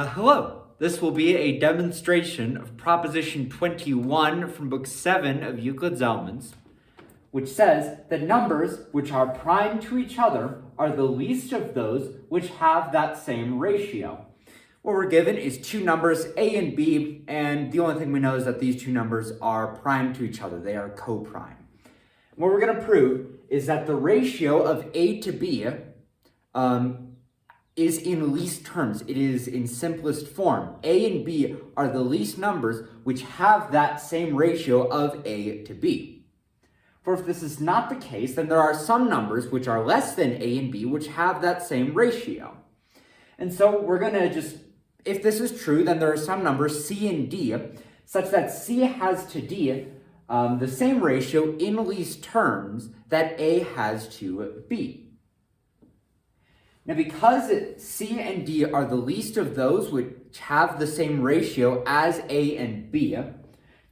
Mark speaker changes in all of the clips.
Speaker 1: Hello. This will be a demonstration of Proposition 21 from Book 7 of Euclid's Elements, which says that numbers which are prime to each other are the least of those which have that same ratio. What we're given is two numbers, a and b, and the only thing we know is that these two numbers are prime to each other. They are co-prime. What we're going to prove is that the ratio of a to b is in least terms. It is in simplest form. A and b are the least numbers which have that same ratio of a to b. For if this is not the case, then there are some numbers which are less than a and b which have that same ratio. And so we're going to just, if this is true, then there are some numbers c and d such that c has to d the same ratio in least terms that a has to b. Now, because c and d are the least of those which have the same ratio as a and b,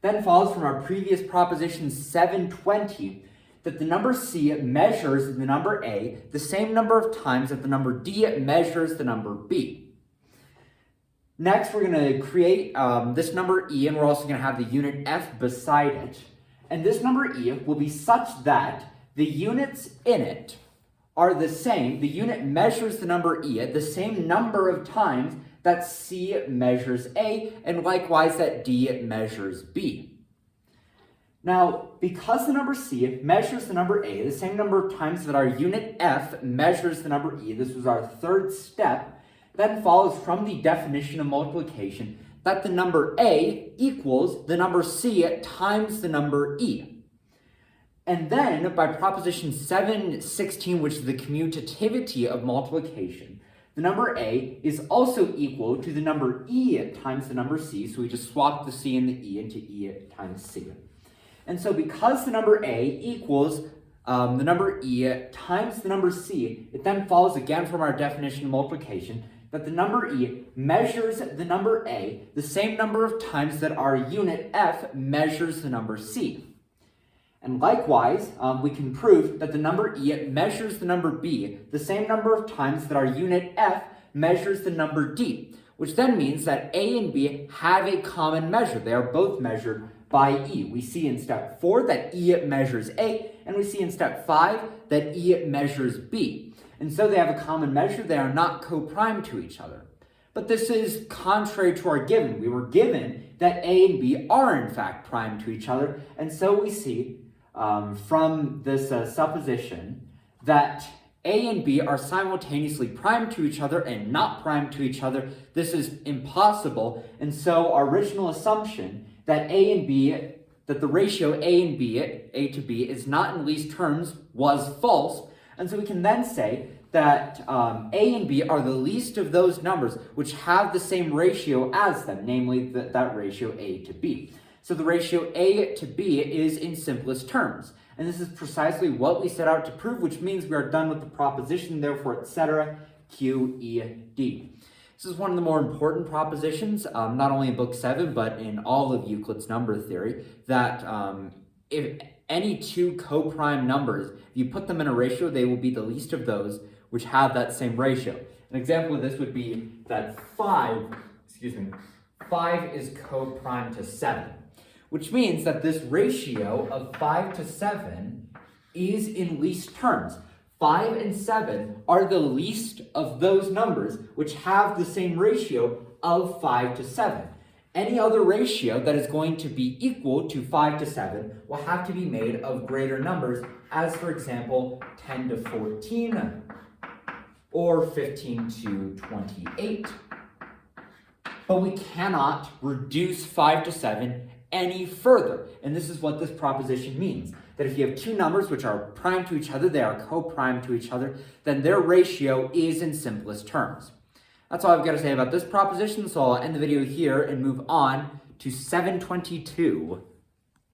Speaker 1: then follows from our previous proposition 720 that the number c measures the number a the same number of times that the number d measures the number b. Next, we're going to create this number e, and we're also going to have the unit f beside it. And this number e will be such that the units in it are the same. The unit measures the number e at the same number of times that c measures a, and likewise that d measures b. Now, because the number c measures the number a the same number of times that our unit f measures the number e, this was our third step, then follows from the definition of multiplication that the number a equals the number c times the number e. And then, by proposition 716, which is the commutativity of multiplication, the number a is also equal to the number e times the number c, so we just swap the c and the e into e times c. And so because the number a equals the number e times the number c, it then follows again from our definition of multiplication that the number e measures the number a the same number of times that our unit f measures the number c. And likewise, we can prove that the number e measures the number b the same number of times that our unit f measures the number d, which then means that a and b have a common measure. They are both measured by e. We see in step 4 that e measures a, and we see in step 5 that e measures b. And so they have a common measure. They are not co-prime to each other. But this is contrary to our given. We were given that a and b are in fact prime to each other, and so we see from this supposition that a and b are simultaneously prime to each other and not prime to each other. This is impossible, and so our original assumption that that the ratio a to b is not in least terms was false, and so we can then say that a and b are the least of those numbers which have the same ratio as them, namely that ratio a to b. So the ratio a to b is in simplest terms. And this is precisely what we set out to prove, which means we are done with the proposition, therefore, etc., q, e, d. This is one of the more important propositions, not only in Book 7, but in all of Euclid's number theory, that if any two co-prime numbers, if you put them in a ratio, they will be the least of those which have that same ratio. An example of this would be that 5 is co-prime to 7. Which means that this ratio of 5 to 7 is in least terms. 5 and 7 are the least of those numbers which have the same ratio of 5 to 7. Any other ratio that is going to be equal to 5 to 7 will have to be made of greater numbers, as for example 10 to 14 or 15 to 28. But we cannot reduce 5 to 7 any further. And this is what this proposition means. That if you have two numbers which are prime to each other, they are co-prime to each other, then their ratio is in simplest terms. That's all I've got to say about this proposition, so I'll end the video here and move on to 722.